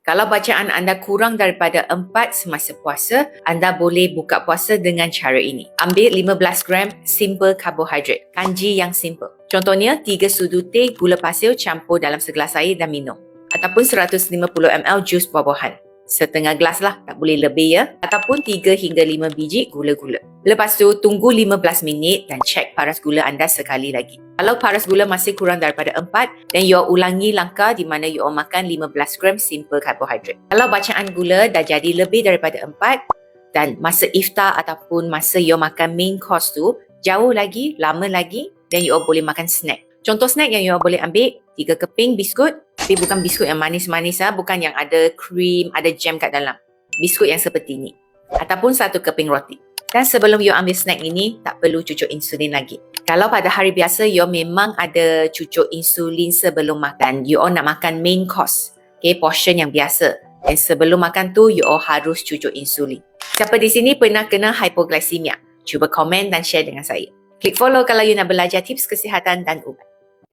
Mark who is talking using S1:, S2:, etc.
S1: Kalau bacaan anda kurang daripada 4 semasa puasa, anda boleh buka puasa dengan cara ini. Ambil 15 gram simple carbohydrate, kanji yang simple. Contohnya, 3 sudu teh gula pasir campur dalam segelas air dan minum. Ataupun 150 ml jus buah-buahan. Setengah gelas lah, tak boleh lebih ya. Ataupun 3 hingga 5 biji gula-gula. Lepas tu, tunggu 15 minit dan cek paras gula anda sekali lagi. Kalau paras gula masih kurang daripada 4, dan you ulangi langkah di mana you makan 15 gram simple carbohydrate. Kalau bacaan gula dah jadi lebih daripada 4, dan masa iftar ataupun masa you makan main course tu, jauh lagi, lama lagi, dan you boleh makan snack. Contoh snack yang you boleh ambil, 3 keping biskut, tapi bukan biskut yang manis-manis, bukan yang ada krim, ada jam kat dalam. Biskut yang seperti ni. Ataupun 1 keping roti. Dan sebelum you ambil snack ini, tak perlu cucuk insulin lagi. Kalau pada hari biasa, you memang ada cucuk insulin sebelum makan. You nak makan main course. Okay, portion yang biasa. Dan sebelum makan tu, you harus cucuk insulin. Siapa di sini pernah kena hypoglycemia? Cuba komen dan share dengan saya. Klik follow kalau you nak belajar tips kesihatan dan ubat.